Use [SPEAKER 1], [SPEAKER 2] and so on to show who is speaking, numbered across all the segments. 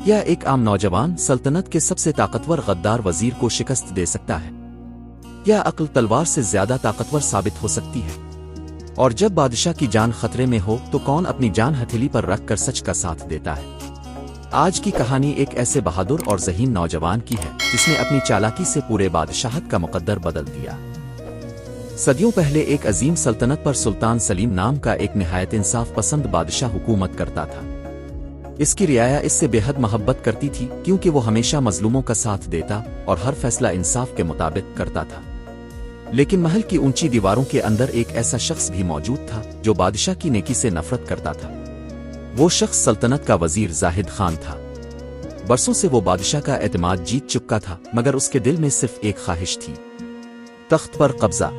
[SPEAKER 1] क्या एक आम नौजवान सल्तनत के सबसे ताकतवर गद्दार वजीर को शिकस्त दे सकता है? क्या अक्ल तलवार से ज्यादा ताकतवर साबित हो सकती है? और जब बादशाह की जान खतरे में हो तो कौन अपनी जान हथेली पर रखकर सच का साथ देता है? आज की कहानी एक ऐसे बहादुर और ज़हीन नौजवान की है जिसने अपनी चालाकी से पूरे बादशाहत का मुकद्दर बदल दिया। सदियों पहले एक अजीम सल्तनत पर सुल्तान सलीम नाम का एक निहायत इंसाफ पसंद बादशाह हुकूमत करता था। इसकी रियाया इससे बेहद मोहब्बत करती थी क्योंकि वो हमेशा मजलूमों का साथ देता और हर फैसला इंसाफ के मुताबिक करता था। लेकिन महल की ऊंची दीवारों के अंदर एक ऐसा शख्स भी मौजूद था जो बादशाह की नेकी से नफरत करता था। वो शख्स सल्तनत का वजीर जाहिद खान था। बरसों से वो बादशाह का एतमाद जीत चुका था, मगर उसके दिल में सिर्फ एक ख्वाहिश थी, तख्त पर कब्जा।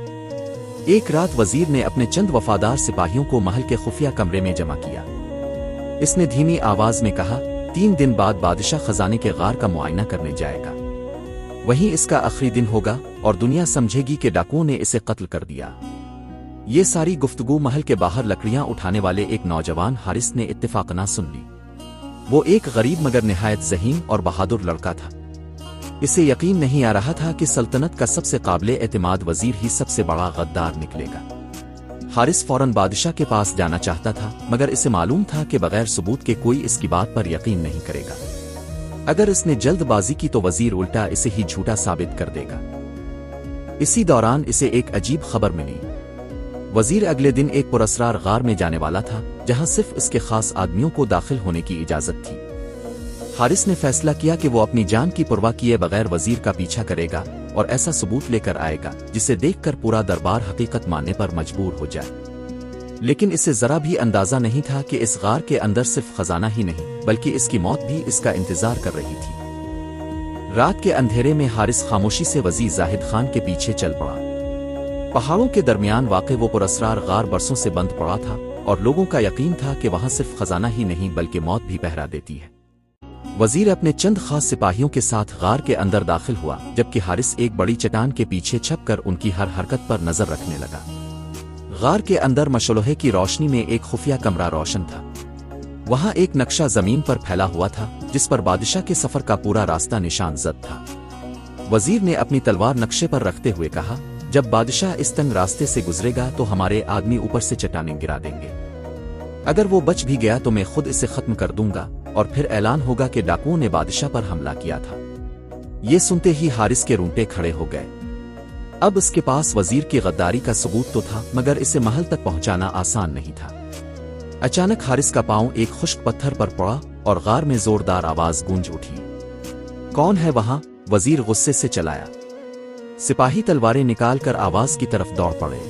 [SPEAKER 1] एक रात वजीर ने अपने चंद वफादार सिपाहियों को महल के खुफिया कमरे में जमा किया। इसने धीमी आवाज में कहा, 3 दिन बाद बादशाह खजाने के गार का मुआयना करने जाएगा। वहीं इसका आखिरी दिन होगा और दुनिया समझेगी कि डाकुओं ने इसे कत्ल कर दिया। ये सारी गुफ्तगू महल के बाहर लकड़ियां उठाने वाले एक नौजवान हारिस ने इत्तेफाकना सुन ली। वो एक गरीब मगर निहायत ज़हीन और बहादुर लड़का था। इसे यकीन नहीं आ रहा था कि सल्तनत का सबसे काबिल एतमाद वजीर ही सबसे बड़ा गद्दार निकलेगा। हारिस फौरन बादशाह के पास जाना चाहता था, मगर इसे मालूम था कि बगैर सबूत के कोई इसकी बात पर यकीन नहीं करेगा। अगर इसने जल्दबाजी की तो वजीर उल्टा इसे ही झूठा साबित कर देगा। इसी दौरान इसे एक अजीब खबर मिली। वजीर अगले दिन एक पुरस्रार गार में जाने वाला था, जहां सिर्फ इसके खास आदमियों को दाखिल होने की इजाजत थी। हारिस ने फैसला किया कि वो अपनी जान की परवाह किए बगैर वजीर का पीछा करेगा और ऐसा सबूत लेकर आएगा जिसे देखकर पूरा दरबार हकीकत मानने पर मजबूर हो जाए। लेकिन इसे जरा भी अंदाजा नहीं था कि इस गार के अंदर सिर्फ खजाना ही नहीं बल्कि इसकी मौत भी इसका इंतजार कर रही थी। रात के अंधेरे में हारिस खामोशी से वजीर जाहिद खान के पीछे चल पड़ा। पहाड़ों के दरमियान वाक़े वो पुरस्रार गार बरसों से बंद पड़ा था और लोगों का यकीन था कि वहां सिर्फ खजाना ही नहीं बल्कि मौत भी पहरा देती है। वजीर अपने चंद खास सिपाहियों के साथ गार के अंदर दाखिल हुआ, जबकि हारिस एक बड़ी चट्टान के पीछे छपकर उनकी हर हरकत पर नजर रखने लगा। गार के अंदर मशलोहे की रोशनी में एक खुफिया कमरा रोशन था। वहां एक नक्शा जमीन पर फैला हुआ था जिस पर बादशाह के सफर का पूरा रास्ता निशान जद था। वजीर ने अपनी तलवार नक्शे पर रखते हुए कहा, जब बादशाह इस तंग रास्ते से गुजरेगा तो हमारे आदमी ऊपर से चट्टानें गिरा देंगे। अगर वो बच भी गया तो मैं खुद इसे खत्म कर दूंगा और फिर ऐलान होगा कि डाकुओं ने बादशाह पर हमला किया था। ये सुनते ही हारिस के रूंटे खड़े हो गए। अब उसके पास वजीर की गद्दारी का सबूत तो था, मगर इसे महल तक पहुंचाना आसान नहीं था। अचानक हारिस का पांव एक खुश्क पत्थर पर पड़ा और गार में जोरदार आवाज गूंज उठी। कौन है वहां? वजीर गुस्से से चलाया। सिपाही तलवारें निकालकर आवाज की तरफ दौड़ पड़े।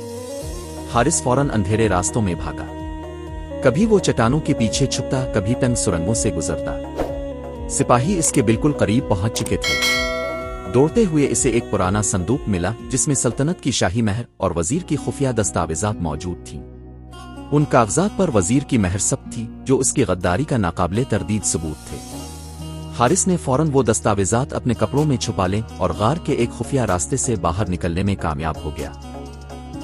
[SPEAKER 1] हारिस फौरन अंधेरे रास्तों में भागा। कभी वो चट्टानों के पीछे छुपता, कभी तंग सुरंगों से गुजरता। सिपाही इसके बिल्कुल करीब पहुंच चुके थे। दौड़ते हुए इसे एक पुराना संदूक मिला जिसमें सल्तनत की शाही महर और वजीर की खुफिया दस्तावेजात मौजूद थीं। उन कागजात पर वजीर की महर सब थी जो उसकी गद्दारी का नाकाबिले तरदीद सबूत थे। हारिस ने फौरन वो दस्तावेजात अपने कपड़ों में छुपा लें और गार के एक खुफिया रास्ते से बाहर निकलने में कामयाब हो गया।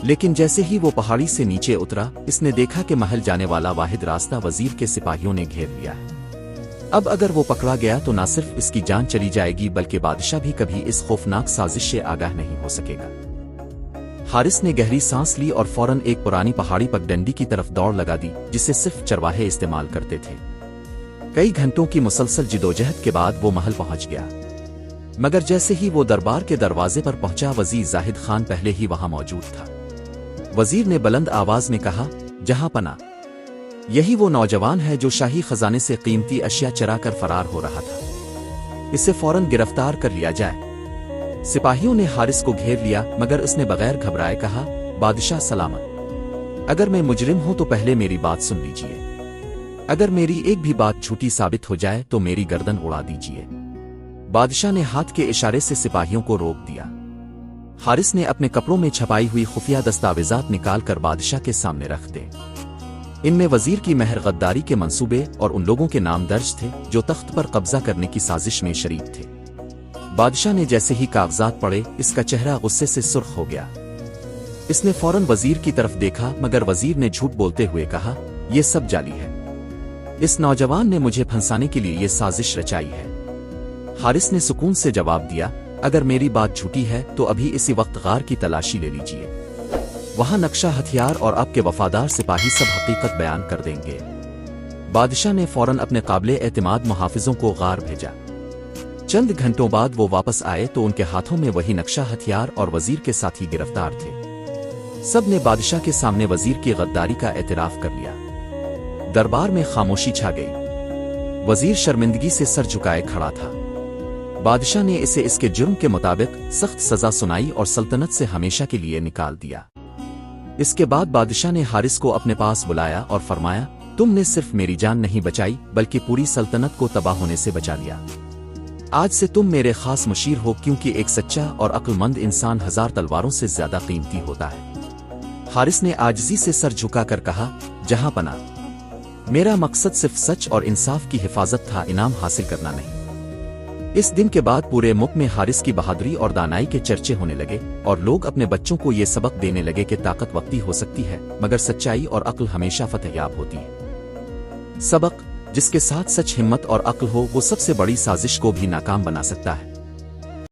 [SPEAKER 1] लेकिन जैसे ही वो पहाड़ी से नीचे उतरा, इसने देखा कि महल जाने वाला वाहिद रास्ता वजीर के सिपाहियों ने घेर लिया है। अब अगर वो पकड़ा गया तो न सिर्फ इसकी जान चली जाएगी बल्कि बादशाह भी कभी इस खौफनाक साजिश से आगाह नहीं हो सकेगा। हारिस ने गहरी सांस ली और फौरन एक पुरानी पहाड़ी पगडंडी की तरफ दौड़ लगा दी जिसे सिर्फ चरवाहे इस्तेमाल करते थे। कई घंटों की मुसलसल जिदोजहद के बाद वो महल पहुंच गया, मगर जैसे ही वो दरबार के दरवाजे पर पहुंचा, वजीर जाहिद खान पहले ही वहां मौजूद था। वजीर ने बुलंद आवाज में कहा, जहां पना, यही वो नौजवान है जो शाही खजाने से कीमती अशिया चरा कर फरार हो रहा था। इसे फौरन गिरफ्तार कर लिया जाए। सिपाहियों ने हारिस को घेर लिया, मगर उसने बगैर घबराए कहा, बादशाह सलामत। अगर मैं मुजरिम हूं तो पहले मेरी बात सुन लीजिए। अगर मेरी एक भी बात झूठी साबित हो जाए तो मेरी गर्दन उड़ा दीजिए। बादशाह ने हाथ के इशारे से सिपाहियों को रोक दिया। हारिस ने अपने कपड़ों में छपाई हुई खुफिया दस्तावेजात निकालकर बादशाह के सामने रख दे। इनमें वजीर की महर गद्दारी के मंसूबे और उन लोगों के नाम दर्ज थे जो तख्त पर कब्जा करने की साजिश में शरीक थे। बादशाह ने जैसे ही कागजात पढ़े, इसका चेहरा गुस्से से सुर्ख हो गया। इसने फौरन वजीर की तरफ देखा, मगर वजीर ने झूठ बोलते हुए कहा, यह सब जाली है। इस नौजवान ने मुझे फंसाने के लिए ये साजिश रचाई है। हारिस ने सुकून से जवाब दिया, अगर मेरी बात झूठी है तो अभी इसी वक्त गार की तलाशी ले लीजिए। वहां नक्शा, हथियार और आपके वफादार सिपाही सब हकीकत बयान कर देंगे। बादशाह ने फौरन अपने काबिले एतमाद मुहाफिजों को गार भेजा। चंद घंटों बाद वो वापस आए तो उनके हाथों में वही नक्शा, हथियार और वजीर के साथी गिरफ्तार थे। सब ने बादशाह के सामने वजीर की गद्दारी का एतराफ कर लिया। दरबार में खामोशी छा गई। वजीर शर्मिंदगी से सर झुकाए खड़ा था। बादशाह ने इसे इसके जुर्म के मुताबिक सख्त सजा सुनाई और सल्तनत से हमेशा के लिए निकाल दिया। इसके बाद बादशाह ने हारिस को अपने पास बुलाया और फरमाया, तुमने सिर्फ मेरी जान नहीं बचाई बल्कि पूरी सल्तनत को तबाह होने से बचा लिया। आज से तुम मेरे खास मुशीर हो, क्योंकि एक सच्चा और अक्लमंद इंसान 1000 तलवारों से ज्यादा कीमती होता है। हारिस ने आजिज़ी से सर झुकाकर कहा, जहां पना, मेरा मकसद सिर्फ सच और इंसाफ की हिफाजत था, इनाम हासिल करना नहीं। इस दिन के बाद पूरे मुल्क में हारिस की बहादुरी और दानाई के चर्चे होने लगे और लोग अपने बच्चों को ये सबक देने लगे कि ताकत वक्ती हो सकती है मगर सच्चाई और अक्ल हमेशा फतेहयाब होती है। सबक, जिसके साथ सच, हिम्मत और अक्ल हो, वो सबसे बड़ी साजिश को भी नाकाम बना सकता है।